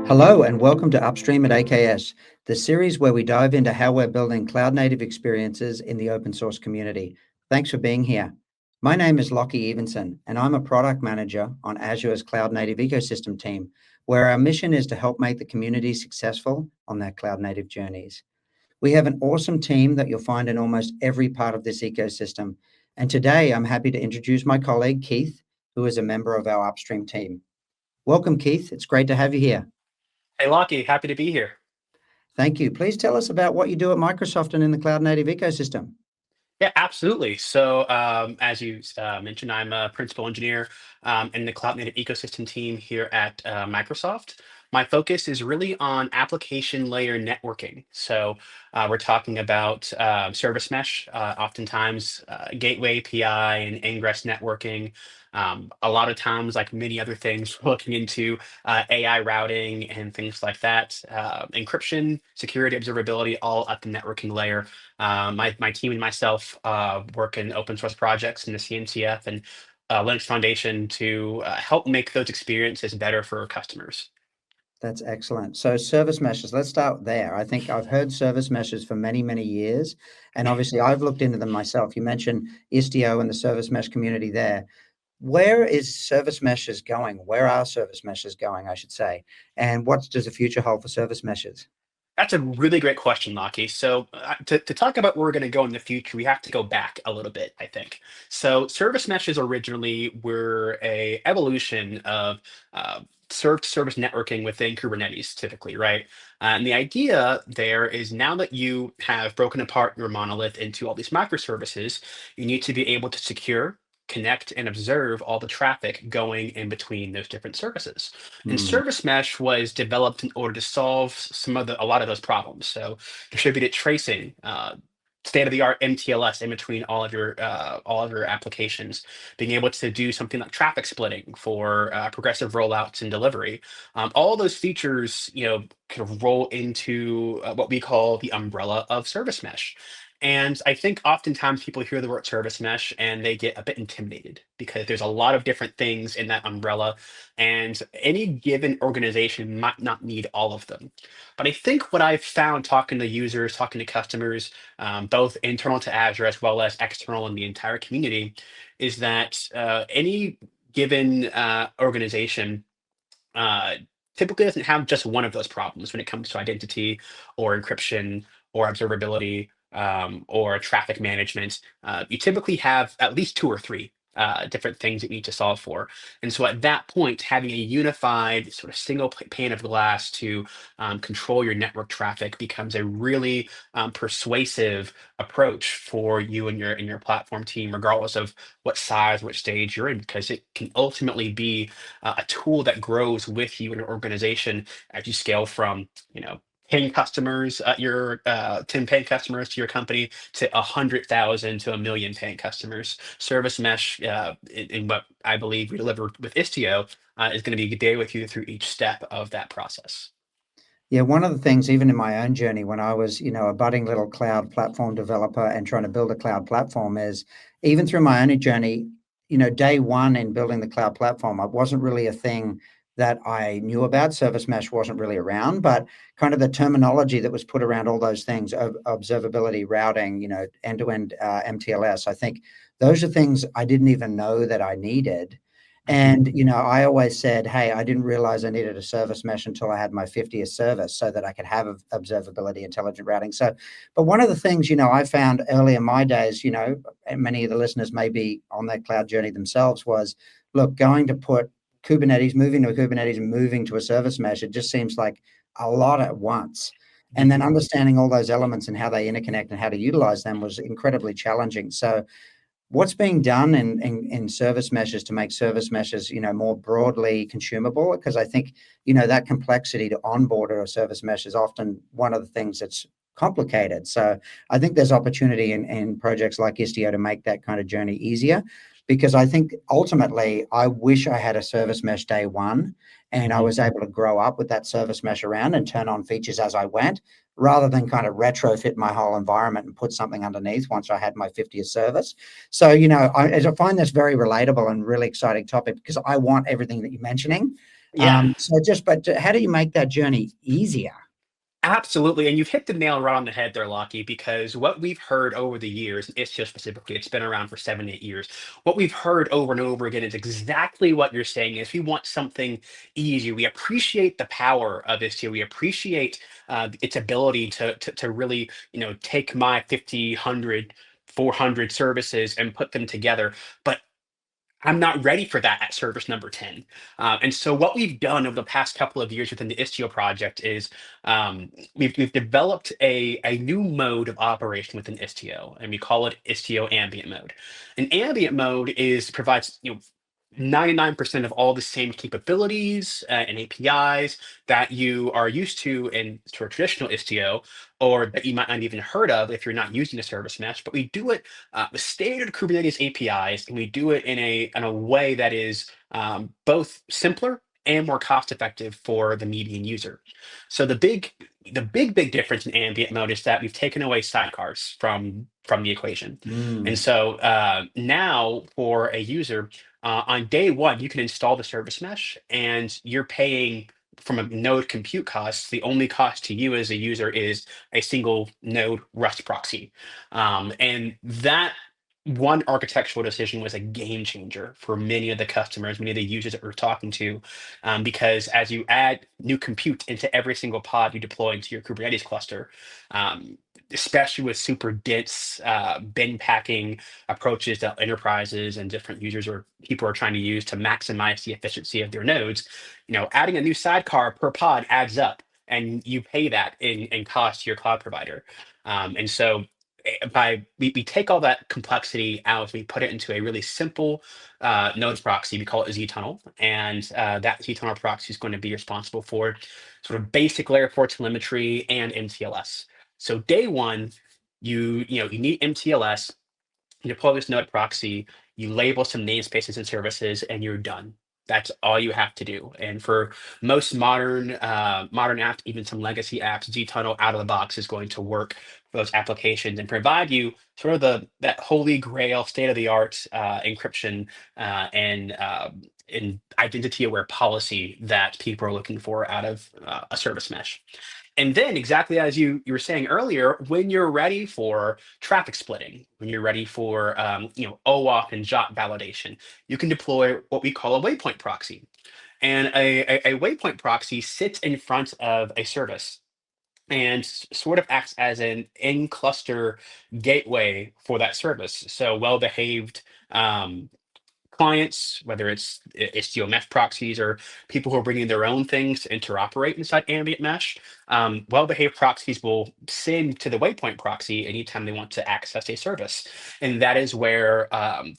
Hello and welcome to Upstream at AKS, the series where we dive into how we're building cloud-native experiences in the open source community. Thanks for being here. My name is Lachie Evenson, and I'm a product manager on Azure's cloud-native ecosystem team, where our mission is to help make the community successful on their cloud-native journeys. We have an awesome team that you'll find in almost every part of this ecosystem. And today I'm happy to introduce my colleague, Keith, who is a member of our Upstream team. Welcome, Keith. It's great to have you here. Hey, Lachie, happy to be here. Thank you. Please tell us about what you do at Microsoft and in the cloud native ecosystem. Yeah, absolutely. So, as you mentioned, I'm a principal engineer in the cloud native ecosystem team here at Microsoft. My focus is really on application layer networking. So, we're talking about service mesh, oftentimes gateway API and ingress networking. A lot of times, like many other things, we're looking into AI routing and things like that, encryption, security, observability, all at the networking layer. My team and myself work in open source projects in the CNCF and Linux Foundation to help make those experiences better for our customers. That's excellent. So service meshes, let's start there. I think I've heard service meshes for many, many years. And obviously I've looked into them myself. You mentioned Istio and the service mesh community there. Where is service meshes going? Where are service meshes going, I should say? And what does the future hold for service meshes? That's a really great question, Lockie. So, to talk about where we're going to go in the future, we have to go back a little bit, I think. So, service meshes originally were a evolution of server-to-service networking within Kubernetes, typically, right? And the idea there is now that you have broken apart your monolith into all these microservices, you need to be able to secure, connect, and observe all the traffic going in between those different services. And Hmm. Service Mesh was developed in order to solve a lot of those problems. So distributed tracing, state-of-the-art MTLS in between all of your applications, being able to do something like traffic splitting for progressive rollouts and delivery. All those features, kind of roll into what we call the umbrella of Service Mesh. And I think oftentimes people hear the word service mesh and they get a bit intimidated because there's a lot of different things in that umbrella, and any given organization might not need all of them. But I think what I've found talking to users, talking to customers, both internal to Azure as well as external in the entire community, is that any given organization uh, typically doesn't have just one of those problems when it comes to identity or encryption or observability or traffic management. You typically have at least two or three different things that you need to solve for. And so at that point, having a unified sort of single pane of glass to control your network traffic becomes a really persuasive approach for you and your platform team, regardless of what size, which stage you're in, because it can ultimately be a tool that grows with you in your organization as you scale from, paying customers, 10 paying customers to your company to 100,000 to 1 million paying customers. Service Mesh, in what I believe we delivered with Istio, is going to be there with you through each step of that process. Yeah, one of the things, even in my own journey, when I was, a budding little cloud platform developer and trying to build a cloud platform, is even through my own journey, day one in building the cloud platform, it wasn't really a thing that I knew about. Service mesh wasn't really around, but kind of the terminology that was put around all those things, observability, routing, end-to-end MTLS, I think those are things I didn't even know that I needed. Mhm. And, I always said, hey, I didn't realize I needed a service mesh until I had my 50th service so that I could have observability, intelligent routing. So, but one of the things, I found early in my days, and many of the listeners may be on that cloud journey themselves, was look, going to put Kubernetes, moving to a Kubernetes and moving to a service mesh, it just seems like a lot at once. And then Mhm. understanding all those elements and how they interconnect and how to utilize them was incredibly challenging. So, what's being done in service meshes to make service meshes, more broadly consumable? Because I think, that complexity to onboard a service mesh is often one of the things that's complicated. So I think there's opportunity in projects like Istio to make that kind of journey easier. Because I think ultimately, I wish I had a service mesh day one and I Mhm. was able to grow up with that service mesh around and turn on features as I went, rather than kind of retrofit my whole environment and put something underneath once I had my 50th service. So, I find this very relatable and really exciting topic because I want everything that you're mentioning. Yeah. But how do you make that journey easier? Absolutely. And you've hit the nail right on the head there, Lachie, because what we've heard over the years, and Istio specifically, it's been around for 7, 8 years. What we've heard over and over again is exactly what you're saying is we want something easy. We appreciate the power of Istio. We appreciate its ability to really, take my 50, 100, 400 services and put them together. But I'm not ready for that at service number 10. And so what we've done over the past couple of years within the Istio project is we've developed a new mode of operation within Istio, and we call it Istio ambient mode. And ambient mode provides 99% of all the same capabilities and APIs that you are used to in sort of traditional Istio, or that you might not even heard of if you're not using a service mesh. But we do it with standard Kubernetes APIs, and we do it in a way that is both simpler and more cost effective for the median user. So the big difference in ambient mode is that we've taken away sidecars from the equation. And Mm, so now for a user, on day one, you can install the service mesh, and you're paying from a node compute cost. The only cost to you as a user is a single node Rust proxy. And that one architectural decision was a game changer for many of the customers, many of the users that we're talking to, because as you add new compute into every single pod you deploy into your Kubernetes cluster, um, especially with super dense bin packing approaches that enterprises and different users or people are trying to use to maximize the efficiency of their nodes, adding a new sidecar per pod adds up, and you pay that in cost to your cloud provider. And so we take all that complexity out, we put it into a really simple nodes proxy. We call it a Z-tunnel, and that Z-tunnel proxy is going to be responsible for sort of basic layer 4 telemetry and MTLS. So day one, you need MTLS, you deploy this node proxy, you label some namespaces and services, and you're done. That's all you have to do. And for most modern apps, even some legacy apps, gtunnel out of the box is going to work for those applications and provide you sort of that holy grail, state of the art encryption and identity aware policy that people are looking for out of a service mesh. And then, exactly as you were saying earlier, when you're ready for traffic splitting, when you're ready for OAuth and JOT validation, you can deploy what we call a waypoint proxy. And a waypoint proxy sits in front of a service and sort of acts as an in-cluster gateway for that service. So well-behaved clients, whether it's Istio mesh proxies or people who are bringing their own things to interoperate inside ambient mesh, well-behaved proxies will send to the waypoint proxy anytime they want to access a service. And that is where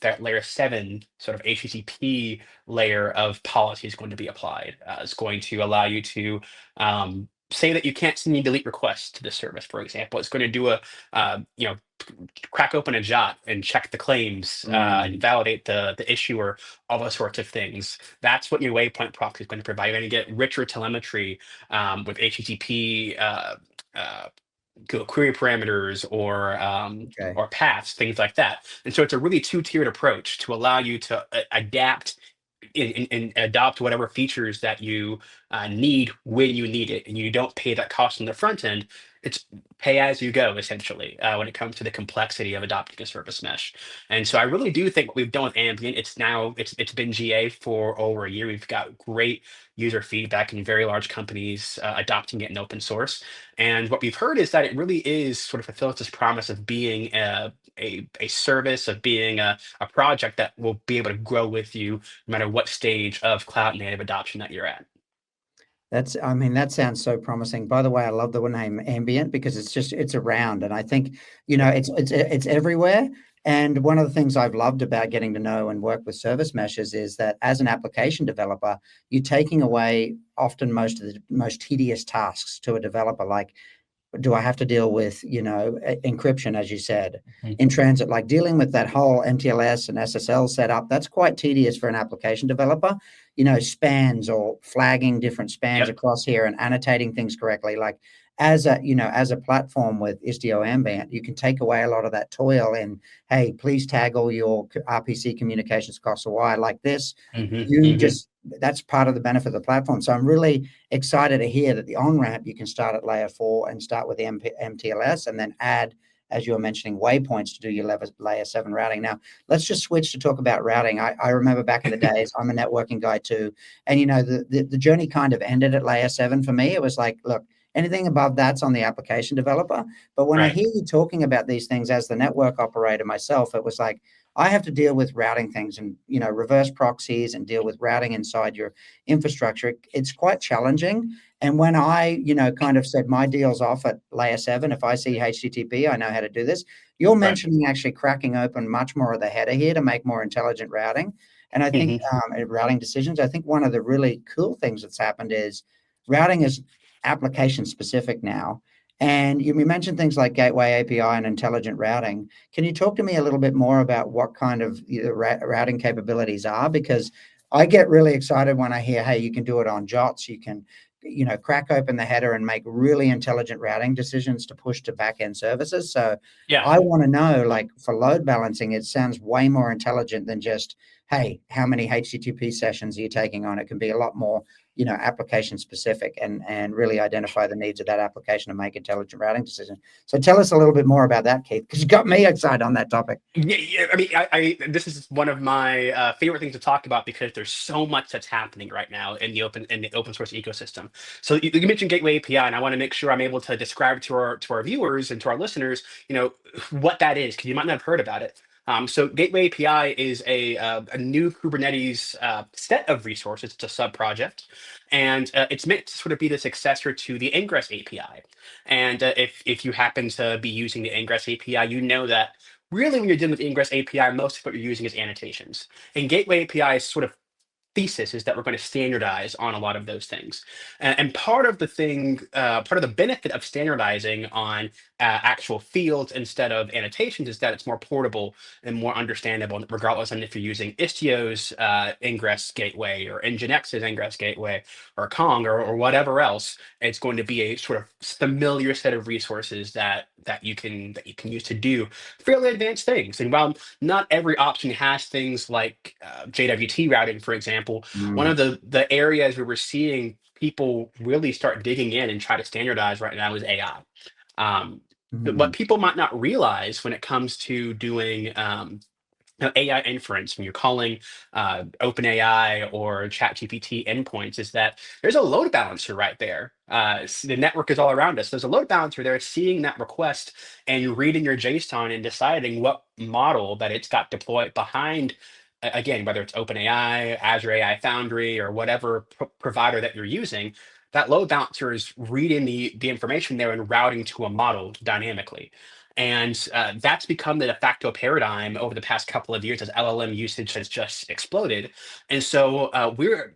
that layer 7 sort of HTTP layer of policy is going to be applied. It's going to allow you to say that you can't send any delete requests to the service, for example. It's going to do a, crack open a JOT and check the claims and mm, validate the issue or all those sorts of things. That's what your waypoint proxy is going to provide. You're going to get richer telemetry with HTTP query parameters okay. or paths, things like that. And so it's a really two-tiered approach to allow you to adapt and adopt whatever features that you need when you need it, and you don't pay that cost on the front end. It's pay as you go essentially when it comes to the complexity of adopting a service mesh. And so I really do think what we've done with ambient, it's been GA for over a year. We've got great user feedback in very large companies adopting it in open source. And what we've heard is that it really is sort of fulfills this promise of being a service, of being a project that will be able to grow with you no matter what stage of cloud native adoption that you're at. I mean, that sounds so promising. By the way, I love the name ambient because it's around, and I think, it's everywhere. And one of the things I've loved about getting to know and work with service meshes is that as an application developer, you're taking away often most of the most tedious tasks to a developer, like do I have to deal with, encryption, as you said, Mhm. in transit, like dealing with that whole MTLS and SSL setup? That's quite tedious for an application developer. Spans or flagging different spans Yep. across here and annotating things correctly. Like as a platform with Istio Ambient, you can take away a lot of that toil and, hey, please tag all your RPC communications across the wire like this. That's part of the benefit of the platform. So I'm really excited to hear that the on-ramp, you can start at layer 4 and start with the MTLS and then add, as you were mentioning, waypoints to do your layer 7 routing. Now, let's just switch to talk about routing. I remember back in the days, I'm a networking guy too. And, the journey kind of ended at layer 7 for me. It was like, look, anything above that's on the application developer. But when I Right. hear you talking about these things as the network operator myself, it was like, I have to deal with routing things and, reverse proxies and deal with routing inside your infrastructure. It's quite challenging. And when I, kind of said my deal's off at layer 7, if I see HTTP, I know how to do this. You're Right. mentioning actually cracking open much more of the header here to make more intelligent routing. And I think routing decisions, I think one of the really cool things that's happened is routing is application specific now. And you mentioned things like gateway API and intelligent routing. Can you talk to me a little bit more about what kind of routing capabilities are? Because I get really excited when I hear, hey, you can do it on JOTs. You can, crack open the header and make really intelligent routing decisions to push to backend services. So Yeah. I want to know, like for load balancing, it sounds way more intelligent than just, hey, how many HTTP sessions are you taking on? It can be a lot more application specific and really identify the needs of that application and make intelligent routing decisions. So tell us a little bit more about that, Keith, because you got me excited on that topic. Yeah, I mean, this is one of my favorite things to talk about because there's so much that's happening right now in the open source ecosystem. So you mentioned Gateway API, and I want to make sure I'm able to describe to our viewers and to our listeners, what that is, because you might not have heard about it. So Gateway API is a new Kubernetes set of resources. It's a sub project, and it's meant to sort of be the successor to the Ingress API. And if you happen to be using the Ingress API, you know that really, when you're dealing with Ingress API, most of what you're using is annotations. And Gateway API is sort of thesis is that we're going to standardize on a lot of those things. And part of the benefit of standardizing on actual fields instead of annotations is that it's more portable and more understandable, regardless of if you're using Istio's Ingress gateway or Nginx's Ingress gateway or Kong or whatever else. It's going to be a sort of familiar set of resources that you can use to do fairly advanced things. And while not every option has things like JWT routing, for example. One Mm, of the areas where we're seeing people really start digging in and try to standardize right now is AI. But what mm, people might not realize when it comes to doing AI inference, when you're calling OpenAI or ChatGPT endpoints, is that there's a load balancer right there. The network is all around us. There's a load balancer there, seeing that request and reading your JSON and deciding what model that it's got deployed behind. Again, whether it's OpenAI, Azure AI Foundry, or whatever provider that you're using, that load balancer is reading the information there and routing to a model dynamically. And that's become the de facto paradigm over the past couple of years as LLM usage has just exploded. And so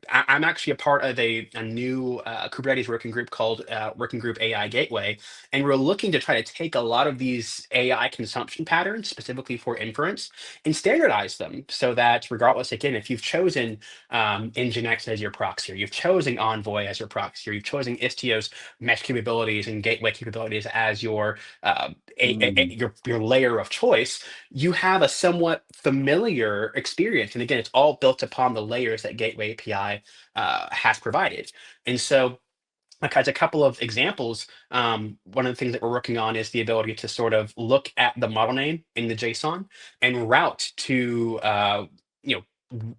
I'm actually a part of a new Kubernetes working group called Working Group AI Gateway. And we're looking to try to take a lot of these AI consumption patterns, specifically for inference, and standardize them so that regardless, again, if you've chosen Nginx as your proxy, or you've chosen Envoy as your proxy, or you've chosen Istio's mesh capabilities and gateway capabilities as your mm, your layer of choice, you have a somewhat familiar experience. And again, it's all built upon the layers that Gateway API has provided. And so, like, as a couple of examples, one of the things that we're working on is the ability to sort of look at the model name in the JSON and route to,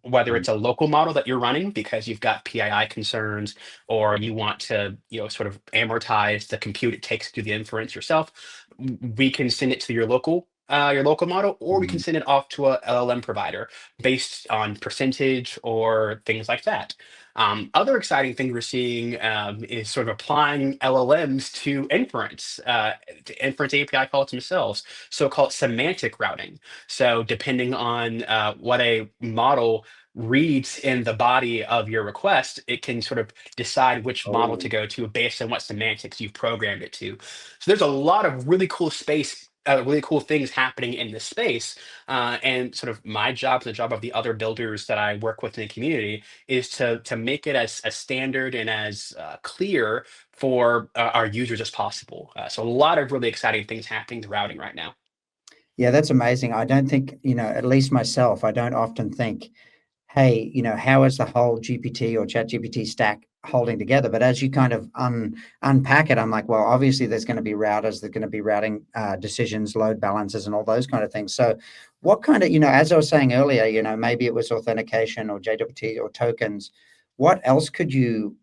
whether mm. it's a local model that you're running because you've got PII concerns, or you want to, sort of amortize the compute it takes to do the inference yourself. We can send it to your local model, or we can Mm. send it off to a LLM provider based on percentage or things like that. Other exciting thing we're seeing is sort of applying LLMs to inference API calls themselves, so-called semantic routing. So depending on what a model reads in the body of your request, it can sort of decide which model to Oh, go to based on what semantics you've programmed it to. So there's a lot of really cool space really cool things happening in this space. And sort of my job and the job of the other builders that I work with in the community is to make it as standard and as clear for our users as possible. So a lot of really exciting things happening with routing right now. Yeah, that's amazing. I don't think, at least myself, I don't often think, hey, how is the whole GPT or chat GPT stack holding together? But as you kind of unpack it, I'm like, well, obviously there's going to be routers, there's going to be routing decisions, load balancers, and all those kind of things. So what kind of, as I was saying earlier, maybe it was authentication or JWT or tokens. What else could you,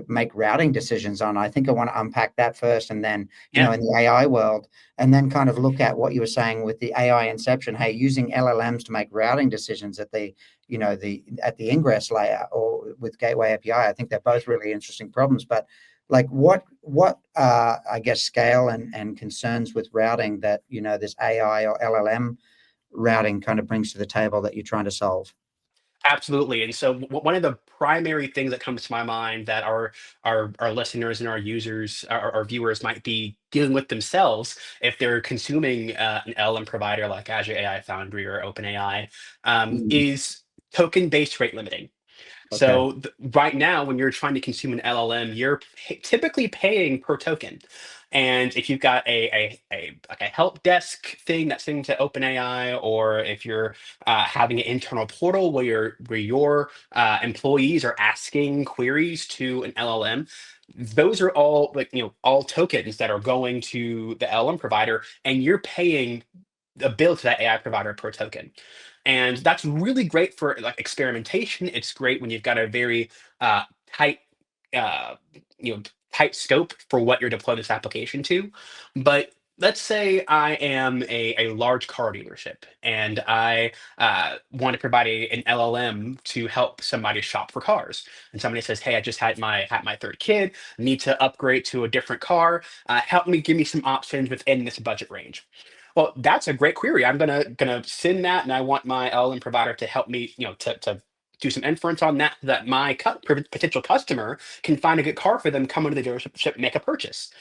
make routing decisions on? I think I want to unpack that first, and then, Yeah. in the AI world, and then kind of look at what you were saying with the AI inception. Hey, using LLMs to make routing decisions at the at the ingress layer or with gateway API. I think they're both really interesting problems. But like what I guess scale and concerns with routing that this AI or LLM routing kind of brings to the table that you're trying to solve? Absolutely. And so one of the primary things that comes to my mind that our listeners and our users, our viewers might be dealing with themselves if they're consuming an LM provider like Azure AI Foundry or OpenAI, Mm, is token-based rate limiting. okay. So right now, when you're trying to consume an LLM, you're typically paying per token. And if you've got a like a help desk thing that's sitting to OpenAI, or if you're having an internal portal where your employees are asking queries to an LLM, those are all all tokens that are going to the LLM provider, and you're paying a bill to that AI provider per token. And that's really great for like experimentation. It's great when you've got a very tight, uh, tight scope for what you're deploying this application to. But let's say I am a large car dealership and I want to provide an LLM to help somebody shop for cars. And somebody says, "Hey, I just had my third kid, need to upgrade to a different car. Help me, give me some options within this budget range." Well, that's a great query. I'm gonna send that, and I want my LLM provider to help me, to do some inference on that, so that my potential customer can find a good car for them, come into the dealership, make a purchase.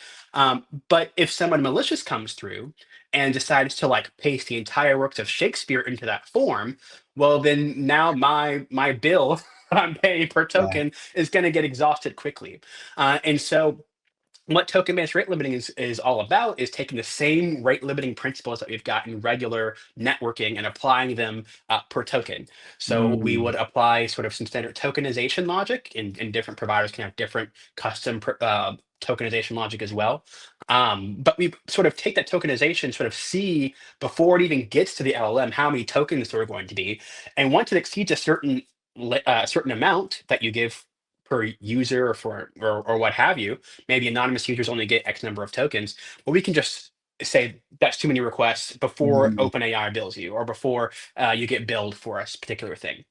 But if someone malicious comes through and decides to like paste the entire works of Shakespeare into that form, well, then now my bill that I'm paying per Yeah. token is going to get exhausted quickly, and so what token-based rate limiting is all about is taking the same rate limiting principles that we've got in regular networking and applying them per token. So we Mm, would apply sort of some standard tokenization logic, and different providers can have different custom tokenization logic as well. But we sort of take that tokenization, sort of see before it even gets to the LLM how many tokens there are going to be, and once it exceeds a certain amount that you give per user, or for or what have you, maybe anonymous users only get X number of tokens. Well, we can just say that's too many requests before mm, OpenAI bills you, or before you get billed for a particular thing.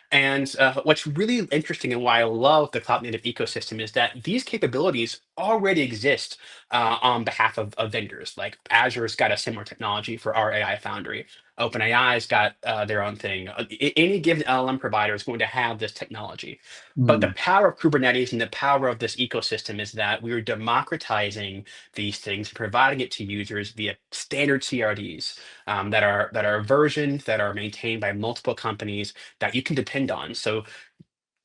And what's really interesting and why I love the cloud native ecosystem is that these capabilities already exist on behalf of vendors. Like Azure's got a similar technology for our AI Foundry. OpenAI's got their own thing. Any given LLM provider is going to have this technology. But the mm. power of Kubernetes and the power of this ecosystem is that we're democratizing these things, providing it to users via standard CRDs that are versioned, that are maintained by multiple companies that you can depend on. So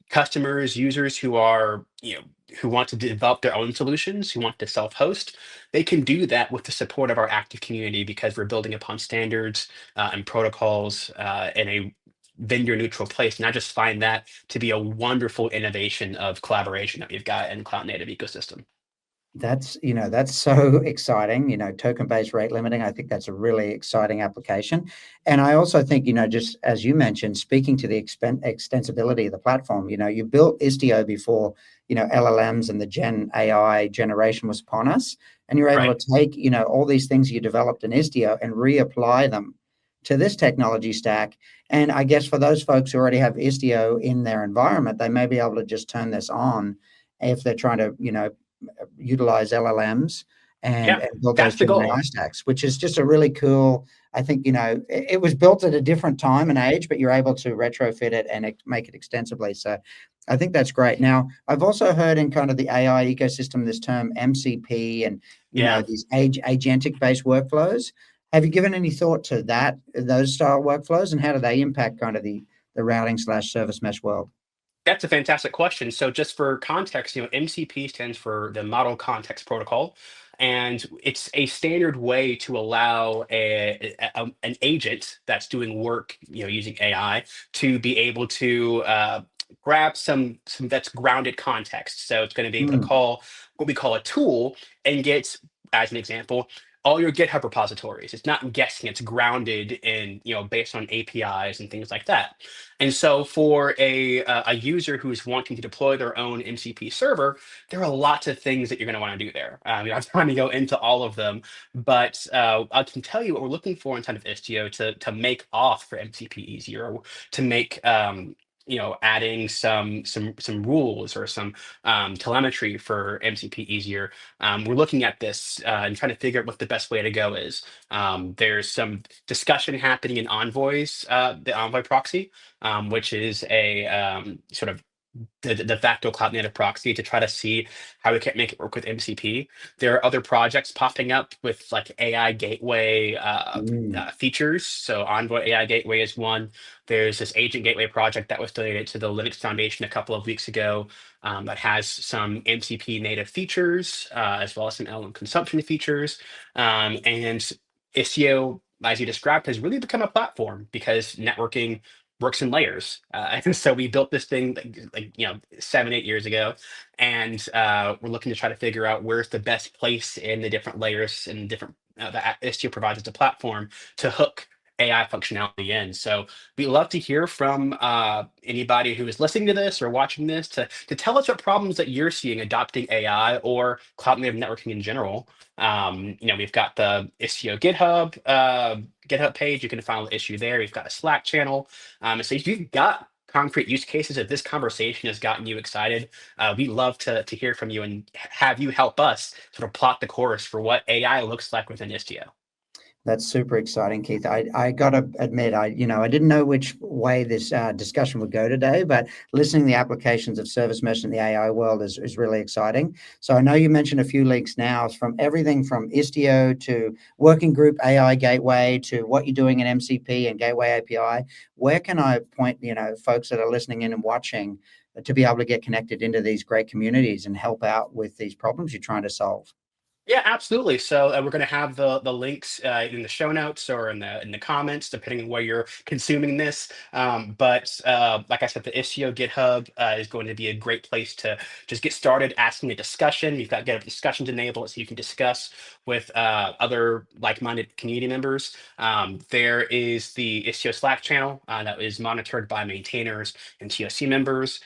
customers, users who want to develop their own solutions, who want to self-host, they can do that with the support of our active community because we're building upon standards and protocols in a vendor neutral place. And I just find that to be a wonderful innovation of collaboration that we've got in the cloud native ecosystem. That's so exciting, token-based rate limiting. I think that's a really exciting application. And I also think, just as you mentioned, speaking to the extensibility of the platform, you built Istio before, LLMs and the Gen AI generation was upon us. And you're able Right. to take, all these things you developed in Istio and reapply them to this technology stack. And I guess for those folks who already have Istio in their environment, they may be able to just turn this on if they're trying to, utilize LLMs and Yeah, build those that's the Gen AI goal. stacks, which is just a really cool. I think it was built at a different time and age, but you're able to retrofit it and make it extensively. So I think that's great. Now, I've also heard in kind of the AI ecosystem this term MCP and Yeah. these agentic based workflows. Have you given any thought to those style workflows, and how do they impact kind of the routing/service mesh world? That's a fantastic question. So, just for context, MCP stands for the Model Context Protocol, and it's a standard way to allow an agent that's doing work, using AI, to be able to grab some that's grounded context. So, it's going to be able to Mm, call what we call a tool and get, as an example, all your GitHub repositories. It's not guessing; it's grounded in, based on APIs and things like that. And so for a user who's wanting to deploy their own MCP server, there are lots of things that you're going to want to do there. We don't have time to go into all of them, but I can tell you what we're looking for inside of Istio to make auth for MCP easier, or to make adding some rules or some telemetry for MCP easier. We're looking at this and trying to figure out what the best way to go is. There's some discussion happening in Envoy's, the Envoy proxy, which is a sort of the de facto cloud native proxy, to try to see how we can make it work with MCP. There are other projects popping up with like AI gateway mm, features. So Envoy AI Gateway is one. There's this agent gateway project that was donated to the Linux Foundation a couple of weeks ago, that has some MCP native features, as well as some LM consumption features. And Istio, as you described, has really become a platform because networking works in layers. And so we built this thing like 7, 8 years ago, and we're looking to try to figure out where's the best place in the different layers and different that Istio provides as a platform to hook AI functionality in. So we love to hear from anybody who is listening to this or watching this to tell us what problems that you're seeing adopting AI or cloud native networking in general. We've got the Istio GitHub page. You can find the issue there. We've got a Slack channel. So if you've got concrete use cases, if this conversation has gotten you excited, we'd love to hear from you and have you help us sort of plot the course for what AI looks like within Istio. that's super exciting, Keith. I got to admit, I didn't know which way this discussion would go today, but listening to the applications of service mesh in the AI world is really exciting. So I know you mentioned a few links now, from everything from Istio to working group AI gateway to what you're doing in MCP and gateway API. Where can I point, folks that are listening in and watching, to be able to get connected into these great communities and help out with these problems you're trying to solve? Yeah, absolutely. So we're going to have the links in the show notes or in the comments, depending on where you're consuming this. But like I said, the Istio GitHub is going to be a great place to just get started asking a discussion. You've got GitHub discussions enabled, so you can discuss with other like-minded community members. There is the Istio Slack channel that is monitored by maintainers and TOC members.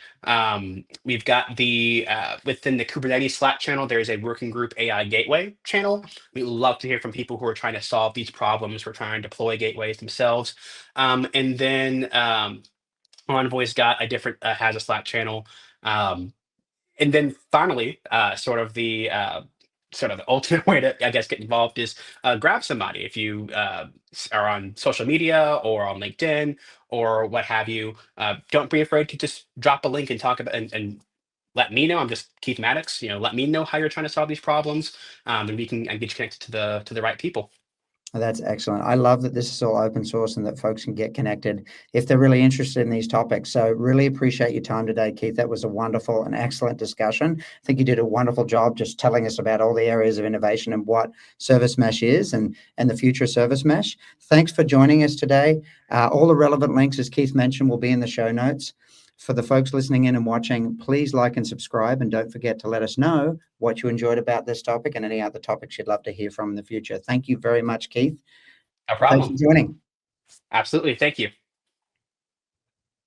We've got the within the Kubernetes Slack channel, there is a working group AI gateway channel. We love to hear from people who are trying to solve these problems, who are trying to deploy gateways themselves. And then Envoy's got a different has a Slack channel. Um, and then finally, sort of the ultimate way to, I guess, get involved is grab somebody. If you are on social media or on LinkedIn or what have you, don't be afraid to just drop a link and talk about and let me know. I'm just Keith Mattix. Let me know how you're trying to solve these problems, and we can get you connected to the right people. That's excellent. I love that this is all open source and that folks can get connected if they're really interested in these topics. So really appreciate your time today, Keith. That was a wonderful and excellent discussion. I think you did a wonderful job just telling us about all the areas of innovation and what service mesh is and the future of service mesh. Thanks for joining us today. All the relevant links, as Keith mentioned, will be in the show notes. For the folks listening in and watching, please like and subscribe, and don't forget to let us know what you enjoyed about this topic and any other topics you'd love to hear from in the future. Thank you very much, Keith. No Thanks problem. for joining. Absolutely. Thank you.